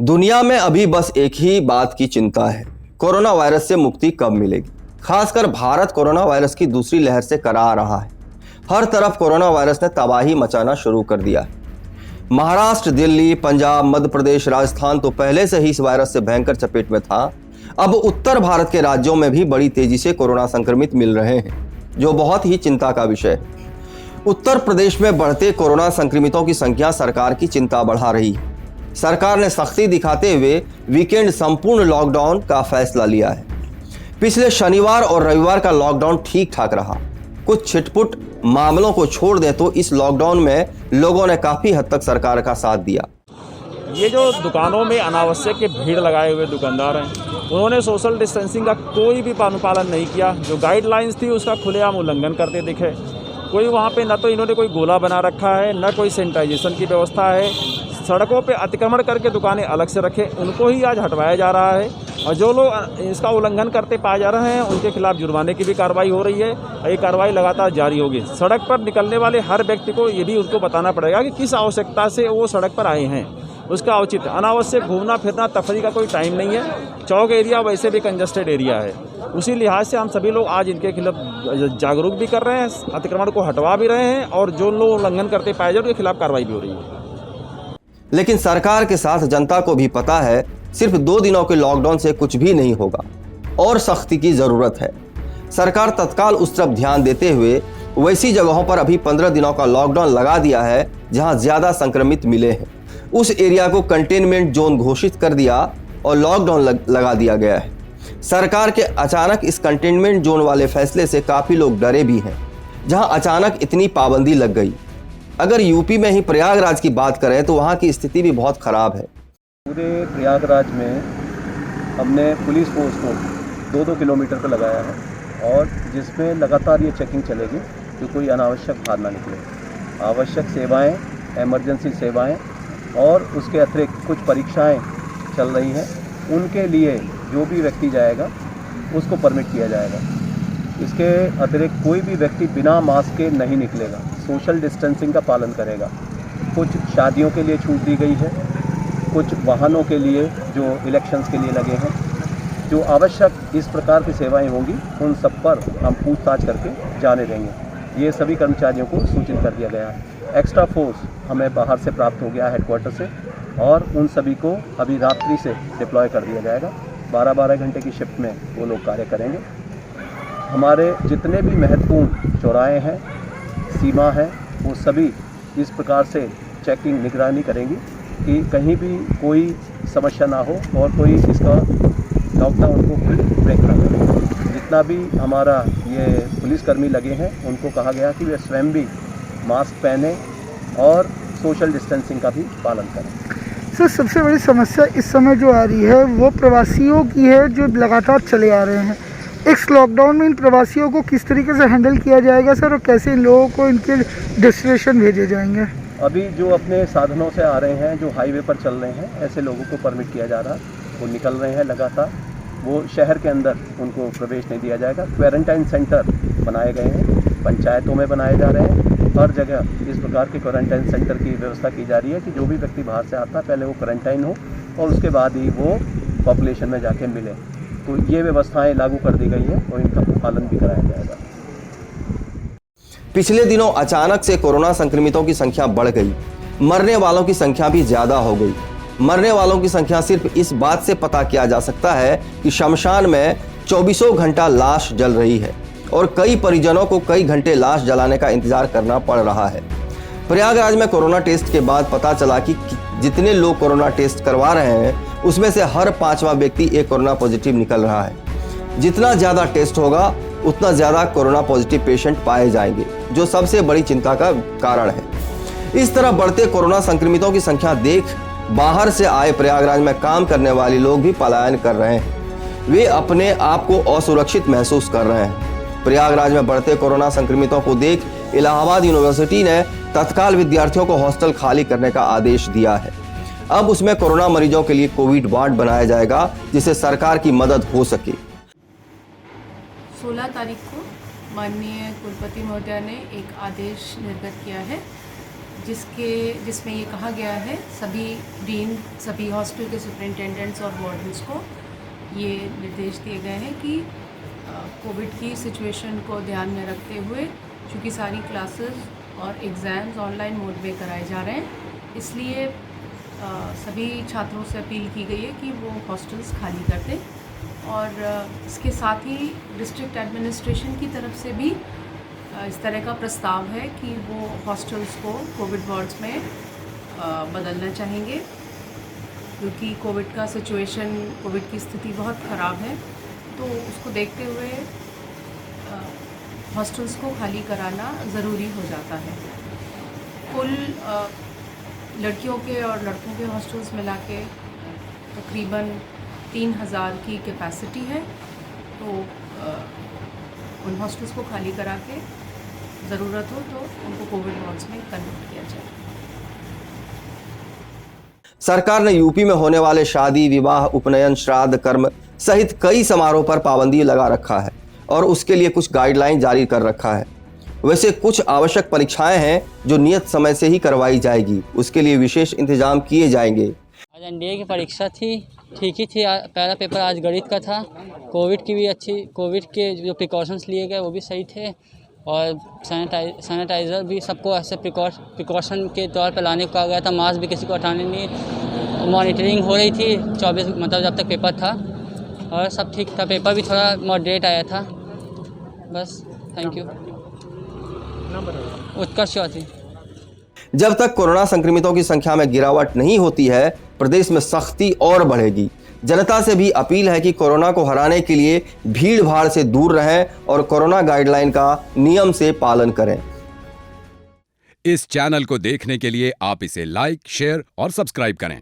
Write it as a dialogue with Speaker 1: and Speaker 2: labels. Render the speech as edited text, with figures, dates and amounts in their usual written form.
Speaker 1: दुनिया में अभी बस एक ही बात की चिंता है, कोरोना वायरस से मुक्ति कब मिलेगी। खासकर भारत कोरोना वायरस की दूसरी लहर से करा रहा है। हर तरफ कोरोना वायरस ने तबाही मचाना शुरू कर दिया है। महाराष्ट्र, दिल्ली, पंजाब, मध्य प्रदेश, राजस्थान तो पहले से ही इस वायरस से भयंकर चपेट में था। अब उत्तर भारत के राज्यों में भी बड़ी तेजी से कोरोना संक्रमित मिल रहे हैं, जो बहुत ही चिंता का विषय है। उत्तर प्रदेश में बढ़ते कोरोना संक्रमितों की संख्या सरकार की चिंता बढ़ा रही है। सरकार ने सख्ती दिखाते हुए वीकेंड संपूर्ण लॉकडाउन का फैसला लिया है। पिछले शनिवार और रविवार का लॉकडाउन ठीक ठाक रहा। कुछ छिटपुट मामलों को छोड़ दें तो इस लॉकडाउन में लोगों ने काफी हद तक सरकार का साथ दिया।
Speaker 2: ये जो दुकानों में अनावश्यक के भीड़ लगाए हुए दुकानदार हैं, उन्होंने सोशल डिस्टेंसिंग का कोई भी अनुपालन नहीं किया। जो गाइडलाइंस थी उसका खुलेआम उल्लंघन करते दिखे। कोई वहाँ पे न तो इन्होंने कोई गोला बना रखा है, न कोई सैनिटाइजेशन की व्यवस्था है। सड़कों पे अतिक्रमण करके दुकानें अलग से रखें, उनको ही आज हटवाया जा रहा है। और जो लोग इसका उल्लंघन करते पाए जा रहे हैं उनके खिलाफ जुर्माने की भी कार्रवाई हो रही है। ये कार्रवाई लगातार जारी होगी। सड़क पर निकलने वाले हर व्यक्ति को ये भी उनको बताना पड़ेगा कि किस आवश्यकता से वो सड़क पर आए हैं, उसका औचित्य। अनावश्यक घूमना फिरना तफरी का कोई टाइम नहीं है। चौक एरिया वैसे भी कंजस्टेड एरिया है, उसी लिहाज से हम सभी लोग आज इनके खिलाफ जागरूक भी कर रहे हैं, अतिक्रमण को हटवा भी रहे हैं, और जो लोग उल्लंघन करते पाए जाए उनके खिलाफ कार्रवाई भी हो रही है।
Speaker 1: लेकिन सरकार के साथ जनता को भी पता है सिर्फ 2 दिनों के लॉकडाउन से कुछ भी नहीं होगा और सख्ती की जरूरत है। सरकार तत्काल उस तरफ ध्यान देते हुए वैसी जगहों पर अभी 15 दिनों का लॉकडाउन लगा दिया है जहां ज्यादा संक्रमित मिले हैं। उस एरिया को कंटेनमेंट जोन घोषित कर दिया और लॉकडाउन लगा दिया गया है। सरकार के अचानक इस कंटेनमेंट जोन वाले फैसले से काफी लोग डरे भी हैं, जहां अचानक इतनी पाबंदी लग गई। अगर यूपी में ही प्रयागराज की बात करें तो वहां की स्थिति भी बहुत खराब है।
Speaker 3: पूरे प्रयागराज में हमने पुलिस फोर्स को 2-2 किलोमीटर पर लगाया है, और जिसमें लगातार ये चेकिंग चलेगी कि कोई अनावश्यक बाहर ना निकले। आवश्यक सेवाएं, इमरजेंसी सेवाएं और उसके अतिरिक्त कुछ परीक्षाएं चल रही हैं, उनके लिए जो भी व्यक्ति जाएगा उसको परमिट किया जाएगा। इसके अतिरिक्त कोई भी व्यक्ति बिना मास्क के नहीं निकलेगा, सोशल डिस्टेंसिंग का पालन करेगा। कुछ शादियों के लिए छूट दी गई है, कुछ वाहनों के लिए जो इलेक्शंस के लिए लगे हैं, जो आवश्यक इस प्रकार की सेवाएं होंगी उन सब पर हम पूछताछ करके जाने देंगे। ये सभी कर्मचारियों को सूचित कर दिया गया है। एक्स्ट्रा फोर्स हमें बाहर से प्राप्त हो गया हेडक्वार्टर से, और उन सभी को अभी रात्रि से डिप्लॉय कर दिया जाएगा। 12-12 घंटे की शिफ्ट में वो लोग कार्य करेंगे। हमारे जितने भी महत्वपूर्ण चौराहे हैं, सीमा है, वो सभी इस प्रकार से चेकिंग निगरानी करेंगी कि कहीं भी कोई समस्या ना हो और कोई इसका लॉकडाउन को ब्रेक ना करे। जितना भी हमारा ये पुलिसकर्मी लगे हैं उनको कहा गया कि वे स्वयं भी मास्क पहने और सोशल डिस्टेंसिंग का भी पालन करें।
Speaker 4: सर, सबसे बड़ी समस्या इस समय जो आ रही है वो प्रवासियों की है, जो लगातार चले आ रहे हैं। इस लॉकडाउन में इन प्रवासियों को किस तरीके से हैंडल किया जाएगा सर, और कैसे इन लोगों को इनके डेस्टिनेशन भेजे जाएंगे?
Speaker 3: अभी जो अपने साधनों से आ रहे हैं, जो हाईवे पर चल रहे हैं, ऐसे लोगों को परमिट किया जा रहा है। वो निकल रहे हैं लगातार, वो शहर के अंदर उनको प्रवेश नहीं दिया जाएगा। क्वारंटाइन सेंटर बनाए गए हैं, पंचायतों में बनाए जा रहे हैं। हर जगह इस प्रकार के क्वारंटाइन सेंटर की व्यवस्था की जा रही है कि जो भी व्यक्ति बाहर से आता है पहले वो क्वारंटाइन हो और उसके बाद ही वो पॉपुलेशन में जाके मिले। तो ये व्यवस्थाएं लागू कर दी गई हैं और इनका पालन भी कराया जाएगा।
Speaker 1: पिछले दिनों अचानक से कोरोना संक्रमितों की संख्या बढ़ गई, मरने वालों की संख्या भी ज्यादा हो गई। मरने वालों की संख्या सिर्फ इस बात से पता किया जा सकता है कि शमशान में 24 घंटा लाश जल रही है और कई परिजनों को कई घंटे लाश जलाने का इंतजार करना पड़ रहा है। प्रयागराज में कोरोना टेस्ट के बाद पता चला कि जितने लोग कोरोना टेस्ट करवा रहे हैं उसमें से हर 5वां व्यक्ति एक कोरोना पॉजिटिव निकल रहा है। जितना ज्यादा टेस्ट होगा उतना ज्यादा कोरोना पॉजिटिव पेशेंट पाए जाएंगे, जो सबसे बड़ी चिंता का कारण है। इस तरह बढ़ते कोरोना संक्रमितों की संख्या देख बाहर से आए प्रयागराज में काम करने वाले लोग भी पलायन कर रहे हैं। वे अपने आप को असुरक्षित महसूस कर रहे हैं। प्रयागराज में बढ़ते कोरोना संक्रमितों को देख इलाहाबाद यूनिवर्सिटी ने तत्काल विद्यार्थियों को हॉस्टल खाली करने का आदेश दिया है। अब उसमें कोरोना मरीजों के लिए कोविड वार्ड बनाया जाएगा जिससे सरकार की मदद हो सके।
Speaker 5: 16 तारीख को माननीय कुलपति महोदया ने एक आदेश निर्गत किया है जिसमें ये कहा गया है सभी डीन, सभी हॉस्टल के सुपरिटेंडेंट्स और वार्डन्स को ये निर्देश दिए गए हैं कि कोविड की सिचुएशन को ध्यान में रखते हुए, चूँकि सारी क्लासेस और एग्ज़ाम्स ऑनलाइन मोड में कराए जा रहे हैं, इसलिए सभी छात्रों से अपील की गई है कि वो हॉस्टल्स खाली कर दें। और इसके साथ ही डिस्ट्रिक्ट एडमिनिस्ट्रेशन की तरफ से भी इस तरह का प्रस्ताव है कि वो हॉस्टल्स को कोविड वार्ड्स में बदलना चाहेंगे, क्योंकि कोविड का सिचुएशन, कोविड की स्थिति बहुत ख़राब है, तो उसको देखते हुए हॉस्टल्स को खाली कराना ज़रूरी हो जाता है। कुल लड़कियों के और लड़कों के हॉस्टल्स मिला के तकरीबन 3000 की कैपेसिटी है, तो उन हॉस्टल्स को खाली करा के ज़रूरत हो तो उनको कोविड वार्ड्स में कन्वर्ट किया जाए।
Speaker 1: सरकार ने यूपी में होने वाले शादी, विवाह, उपनयन, श्राद्ध, कर्म सहित कई समारोह पर पाबंदी लगा रखा है और उसके लिए कुछ गाइडलाइन जारी कर रखा है। वैसे कुछ आवश्यक परीक्षाएं हैं जो नियत समय से ही करवाई जाएगी, उसके लिए विशेष इंतजाम किए जाएंगे।
Speaker 6: आज एनडीए की परीक्षा थी, ठीक ही थी। पहला पेपर आज गणित का था। कोविड की भी अच्छी, कोविड के जो प्रिकॉशंस लिए गए वो भी सही थे, और सैनिटाइज़र भी सबको ऐसे प्रिकॉशन के तौर पर लाने को कहा गया था। मास्क भी किसी को हटाने नहीं, मॉनिटरिंग हो रही थी 24 मतलब जब तक पेपर था, और सब ठीक था। पेपर भी थोड़ा मॉडरेट आया था। बस, थैंक यू। उत्कर्ष चौधरी।
Speaker 1: जब तक कोरोना संक्रमितों की संख्या में गिरावट नहीं होती है, प्रदेश में सख्ती और बढ़ेगी। जनता से भी अपील है कि कोरोना को हराने के लिए भीड़ भाड़ से दूर रहें और कोरोना गाइडलाइन का नियम से पालन करें।
Speaker 7: इस चैनल को देखने के लिए आप इसे लाइक, शेयर और सब्सक्राइब करें।